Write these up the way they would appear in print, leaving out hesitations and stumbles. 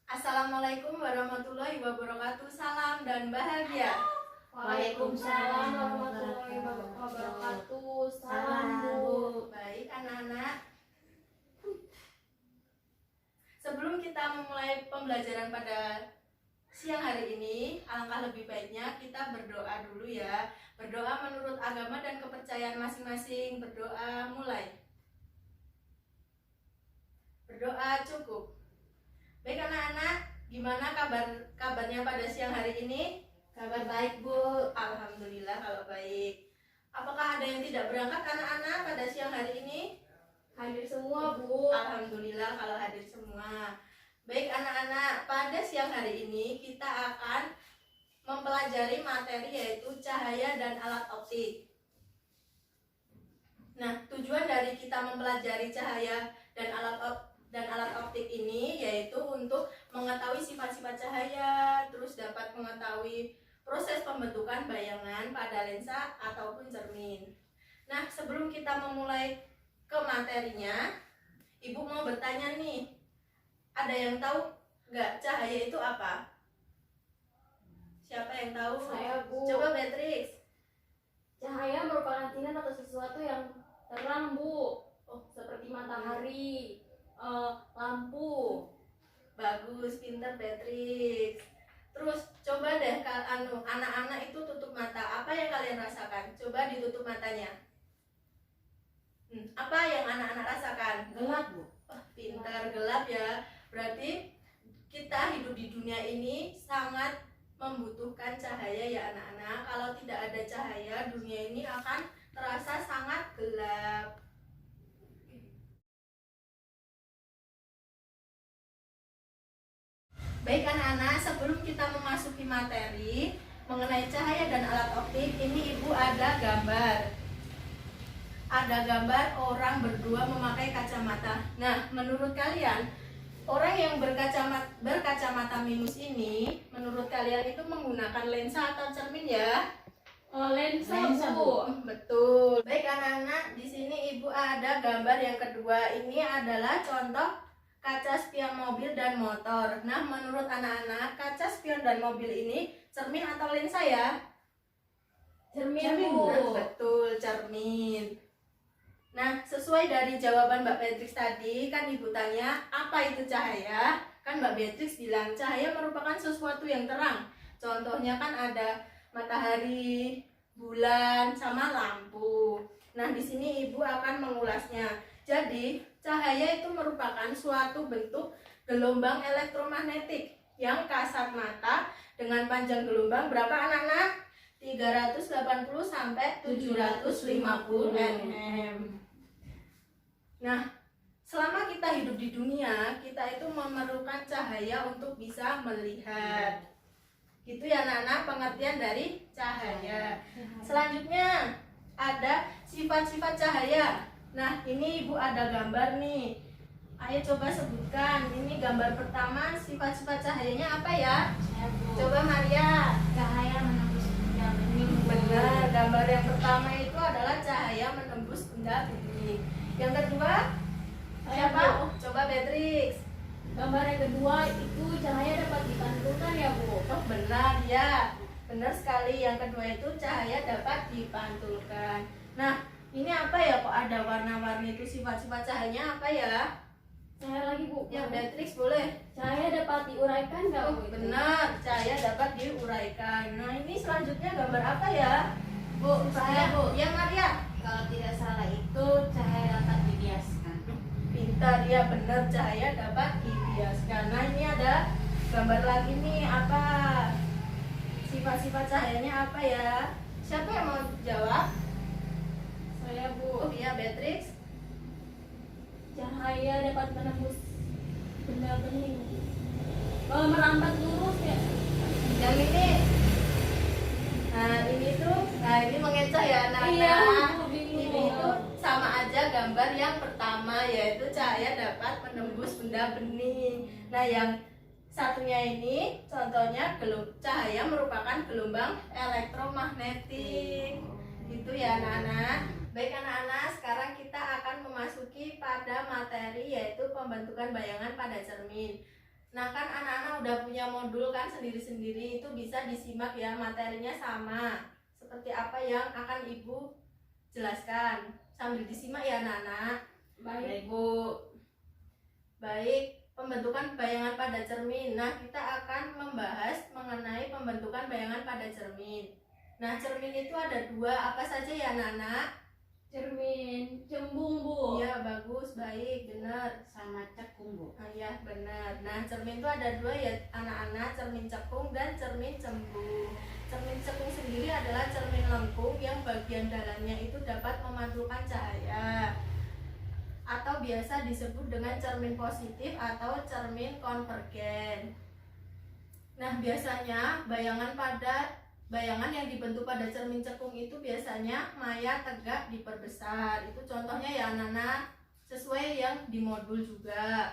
Assalamualaikum warahmatullahi wabarakatuh. Salam dan bahagia. Waalaikumsalam warahmatullahi wabarakatuh. Salam Bu. Baik anak-anak, sebelum kita memulai pembelajaran pada siang hari ini, alangkah lebih baiknya kita berdoa dulu ya. Berdoa menurut agama dan kepercayaan masing-masing. Berdoa mulai. Berdoa cukup. Baik anak-anak, gimana kabarnya pada siang hari ini? Kabar baik Bu. Alhamdulillah kalau baik. Apakah ada yang tidak berangkat anak-anak pada siang hari ini? Hadir semua Bu. Alhamdulillah kalau hadir semua. Baik anak-anak, pada siang hari ini kita akan mempelajari materi yaitu cahaya dan alat optik. Nah, tujuan dari kita mempelajari cahaya dan alat optik ini yaitu untuk mengetahui sifat-sifat cahaya, terus dapat mengetahui proses pembentukan bayangan pada lensa ataupun cermin. Nah, sebelum kita memulai ke materinya, Ibu mau bertanya nih, ada yang tahu nggak cahaya itu apa? Siapa yang tahu? Saya Bu. Coba Beatrix. Cahaya merupakan sinar atau sesuatu yang terang Bu. Seperti matahari, lampu. Bagus, pintar Beatrix. Terus coba deh anak-anak itu tutup mata. Apa yang kalian rasakan? Coba ditutup matanya. Apa yang anak-anak rasakan? Gelap Bu. Pintar, gelap ya. Berarti kita hidup di dunia ini sangat membutuhkan cahaya ya anak-anak. Kalau tidak ada cahaya, dunia ini akan terasa sangat gelap. Baik anak-anak, sebelum kita memasuki materi mengenai cahaya dan alat optik, ini Ibu ada gambar. Ada gambar orang berdua memakai kacamata. Nah, menurut kalian, orang yang berkacamata minus ini, menurut kalian itu menggunakan lensa atau cermin ya? Lensa Bu. Betul. Baik anak-anak, di sini Ibu ada gambar yang kedua. Ini adalah contoh kaca spion mobil dan motor. Nah, menurut anak-anak, kaca spion dan mobil ini cermin atau lensa ya? Cermin Bu. Nah, betul, cermin. Nah, sesuai dari jawaban Mbak Beatrix tadi, kan Ibu tanya, apa itu cahaya? Kan Mbak Beatrix bilang, cahaya merupakan sesuatu yang terang. Contohnya kan ada matahari, bulan, sama lampu. Nah, di sini Ibu akan mengulasnya. Jadi, cahaya itu merupakan suatu bentuk gelombang elektromagnetik yang kasat mata dengan panjang gelombang berapa anak-anak? 380 sampai 750 nm. Nah, selama kita hidup di dunia, kita itu memerlukan cahaya untuk bisa melihat. Gitu ya anak-anak, pengertian dari cahaya. Selanjutnya ada sifat-sifat cahaya. Nah, ini Ibu ada gambar nih. Ayo coba sebutkan. Ini gambar pertama, sifat-sifat cahayanya apa ya? Coba Maria. Cahaya menembus benda bening. Benar, gambar yang pertama itu adalah cahaya menembus benda bening. Yang kedua, siapa? Coba Beatrix. Gambar yang kedua itu cahaya dapat dipantulkan ya Bu. Oh benar ya, benar sekali. Yang kedua itu cahaya dapat dipantulkan. Nah, ini apa ya, kok ada warna-warni itu, sifat-sifat cahayanya apa ya? Cahaya lagi Bu. Ya Beatrix boleh. Cahaya dapat diuraikan nggak Bu? Benar, cahaya dapat diuraikan. Nah, ini selanjutnya gambar apa ya? Bu, saya Bu. Ya Maria. Kalau tidak salah itu cahaya dapat dibiaskan. Pintar ya, benar, cahaya dapat dibiaskan. Nah, ini ada gambar lagi nih, apa sifat-sifat cahayanya apa ya? Siapa yang mau jawab? Saya Bu. Oh iya Beatrix. Cahaya dapat menembus benda bening. Merambat lurus ya. Yang ini, nah ini mengecoh ya anak-anak. Iya, bingung. Ini itu sama aja gambar yang pertama, yaitu cahaya dapat menembus benda bening. Nah, yang satunya ini contohnya cahaya merupakan gelombang elektromagnetik. Itu ya anak-anak. Baik anak-anak, sekarang kita akan memasuki pada materi yaitu pembentukan bayangan pada cermin. Nah kan anak-anak udah punya modul kan sendiri-sendiri, itu bisa disimak ya, materinya sama seperti apa yang akan ibu jelaskan. Sambil disimak ya anak-anak. Baik Bu. Baik, pembentukan bayangan pada cermin. Nah, kita akan membahas mengenai pembentukan bayangan pada cermin. Nah, cermin itu ada dua, apa saja ya anak-anak? Cermin cembung Bu. Iya, bagus, baik, benar. Sama cekung Bu. Nah, ya, benar. Nah, cermin itu ada dua ya anak-anak, cermin cekung dan cermin cembung. Cermin cekung sendiri adalah cermin lengkung yang bagian dalamnya itu dapat memantulkan cahaya, atau biasa disebut dengan cermin positif atau cermin konvergen. Nah, biasanya bayangan yang dibentuk pada cermin cekung itu biasanya maya tegak diperbesar. Itu contohnya ya anak-anak, sesuai yang di modul juga.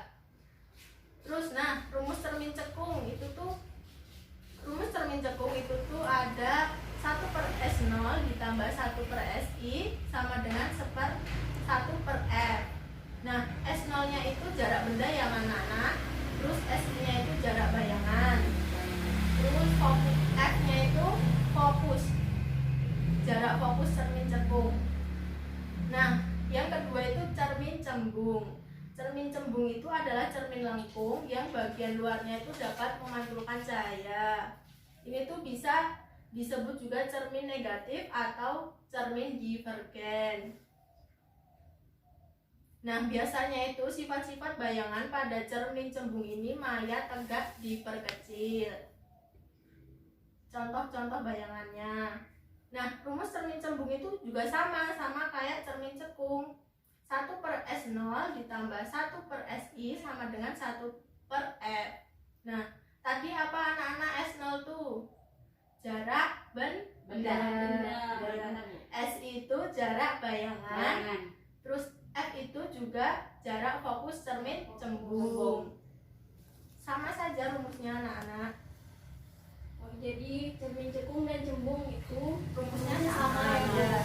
Terus nah, rumus cermin cekung itu tuh ada 1/S0 ditambah 1/Si sama dengan 1/F. Nah, S0 nya itu jarak benda yang anak-anak, terus Si nya itu jarak bayangan, terus F nya itu jarak fokus cermin cekung. Nah, yang kedua itu cermin cembung. Cermin cembung itu adalah cermin lengkung yang bagian luarnya itu dapat memantulkan cahaya. Ini tuh bisa disebut juga cermin negatif atau cermin divergen. Nah, biasanya itu sifat-sifat bayangan pada cermin cembung ini maya tegak diperkecil. Contoh-contoh bayangannya. Nah, rumus cermin cembung itu juga sama kayak cermin cekung. 1/S0 ditambah 1/Si sama dengan 1/F. Nah, tadi apa anak-anak S0 tuh? Jarak benda. Si itu jarak bayangan. Terus F itu juga jarak fokus cermin cembung. Sama saja rumusnya anak-anak. Oh, jadi cermin cekung dan cembung itu Rumusnya sama ya.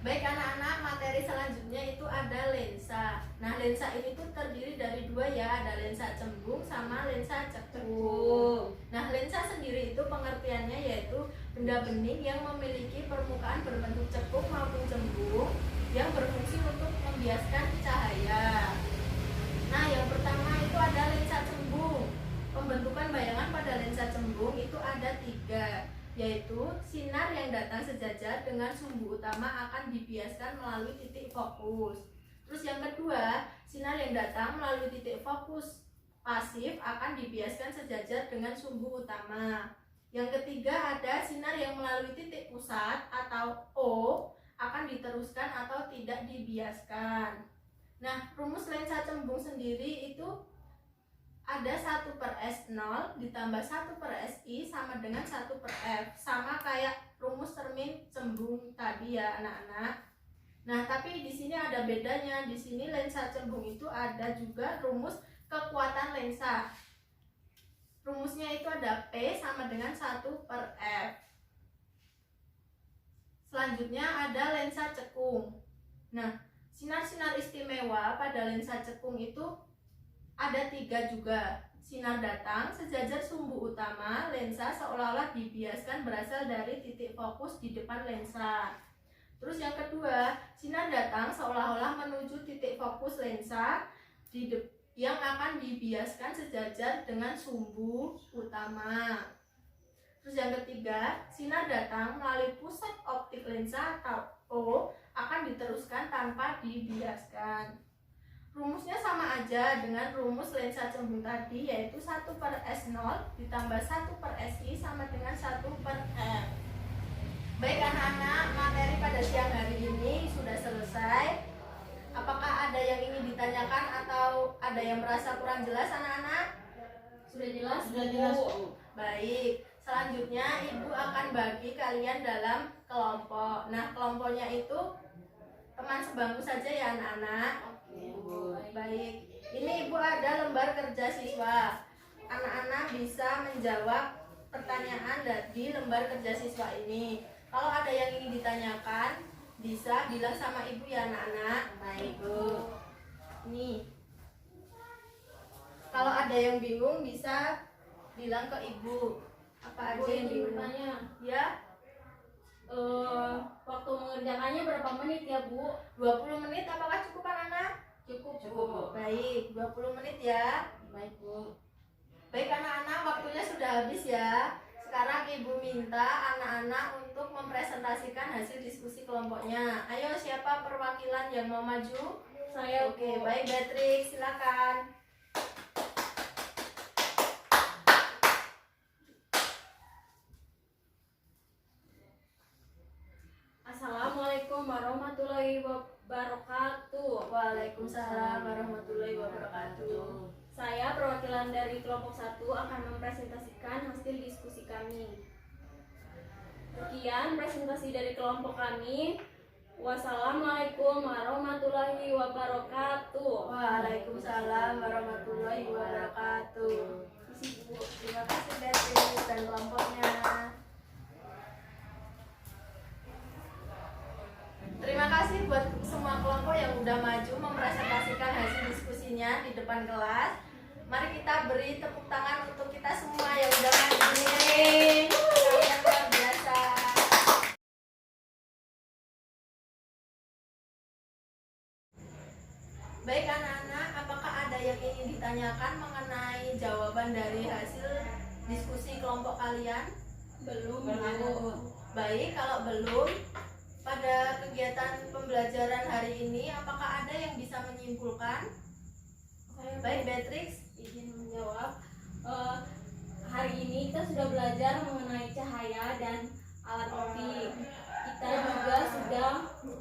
Baik anak-anak, materi selanjutnya itu ada lensa. Nah, lensa ini tuh terdiri dari dua ya, ada lensa cembung sama lensa cekung. Nah, lensa sendiri itu pengertiannya yaitu benda bening yang memiliki permukaan berbentuk cekung maupun cembung yang berfungsi untuk membiaskan cahaya. Nah, yang pertama itu ada lensa cembung. Pembentukan bayangan pada lensa cembung itu ada 3, yaitu sinar yang datang sejajar dengan sumbu utama akan dibiaskan melalui titik fokus. Terus yang kedua, sinar yang datang melalui titik fokus pasif akan dibiaskan sejajar dengan sumbu utama. Yang ketiga ada sinar yang melalui titik pusat atau O akan diteruskan atau tidak dibiaskan. Nah, rumus lensa cembung sendiri itu ada 1/S0 ditambah 1/Si sama dengan 1/F. Sama kayak rumus cermin cembung tadi ya anak-anak. Nah, tapi di sini ada bedanya. Di sini lensa cembung itu ada juga rumus kekuatan lensa. Rumusnya itu ada P sama dengan 1/F. Selanjutnya ada lensa cekung. Nah, sinar-sinar istimewa pada lensa cekung itu ada 3 juga. Sinar datang sejajar sumbu utama lensa seolah-olah dibiaskan berasal dari titik fokus di depan lensa. Terus yang kedua, sinar datang seolah-olah menuju titik fokus lensa yang akan dibiaskan sejajar dengan sumbu utama. Terus yang ketiga, sinar datang melalui pusat optik lensa atau O akan diteruskan tanpa dibiaskan. Rumusnya sama aja dengan rumus lensa cembung tadi, yaitu 1/S0 ditambah 1/Si sama dengan 1/F. Baik anak-anak, materi pada siang hari ini sudah selesai. Apakah ada yang ingin ditanyakan atau ada yang merasa kurang jelas anak-anak? Sudah jelas? Sudah jelas Bu. Baik, selanjutnya ibu akan bagi kalian dalam kelompok. Nah, kelompoknya itu teman sebangku saja ya anak-anak. Baik, ini ibu ada lembar kerja siswa. Anak-anak bisa menjawab pertanyaan di lembar kerja siswa ini. Kalau ada yang ingin ditanyakan, bisa bilang sama ibu ya anak-anak. Baik Bu. Nih, Kalau ada yang bingung bisa bilang ke ibu. Apa aja yang bingung? Tanya, Ya, waktu mengerjakannya berapa menit ya Bu? 20 menit apakah cukup anak-anak? Cukup Cukup, Bu. Baik, 20 menit ya. Baik Bu. Baik anak-anak, waktunya sudah habis ya. Sekarang ibu minta anak-anak untuk mempresentasikan hasil diskusi kelompoknya. Ayo, siapa perwakilan yang mau maju? Saya Oke, Bu. baik Beatrix, silakan. Assalamualaikum warahmatullahi wabarakatuh. Waalaikumsalam warahmatullahi wabarakatuh. Saya perwakilan dari kelompok 1 akan mempresentasikan hasil diskusi kami. Sekian presentasi dari kelompok kami. Wassalamualaikum warahmatullahi wabarakatuh. Waalaikumsalam warahmatullahi wabarakatuh. Isi Bu. Terima kasih Beatrix dan kelompoknya. Terima kasih buat semua kelompok yang udah maju mempresentasikan hasil diskusinya di depan kelas. Mari kita beri tepuk tangan untuk kita semua yang udah maju. Kalian luar biasa. Baik anak-anak, apakah ada yang ingin ditanyakan mengenai jawaban dari hasil diskusi kelompok kalian? Belum Belum. Bu. Baik, kalau belum, pada kegiatan pembelajaran hari ini apakah ada yang bisa menyimpulkan? Saya Baik Beatrix, izin menjawab. Hari ini kita sudah belajar mengenai cahaya dan alat optik. Kita juga sudah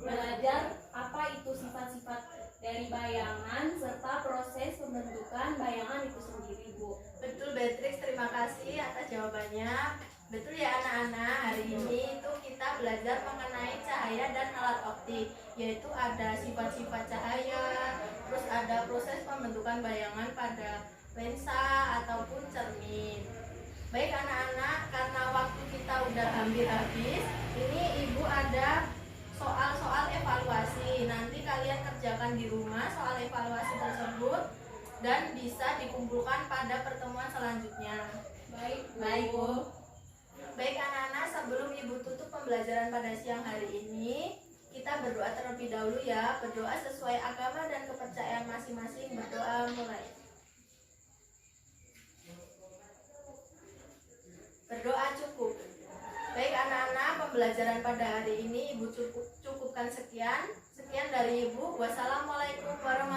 belajar apa itu sifat-sifat dari bayangan serta proses pembentukan bayangan itu sendiri, Bu. betul Beatrix, terima kasih atas jawabannya. Betul ya anak-anak, hari ini itu kita belajar mengenai cahaya dan alat optik, yaitu ada sifat-sifat cahaya, terus ada proses pembentukan bayangan pada lensa ataupun cermin. Baik anak-anak, karena waktu kita udah hampir habis, ini ibu ada soal-soal evaluasi. Nanti kalian kerjakan di rumah soal evaluasi tersebut dan bisa dikumpulkan pada pertemuan selanjutnya. Baik, Bu. Baik Bu. Baik anak-anak, sebelum ibu tutup pembelajaran pada siang hari ini, kita berdoa terlebih dahulu ya. Berdoa sesuai agama dan kepercayaan masing-masing. Berdoa mulai. Berdoa cukup. Baik anak-anak, pembelajaran pada hari ini ibu cukupkan sekian. Sekian dari ibu. Wassalamualaikum warahmatullahi wabarakatuh.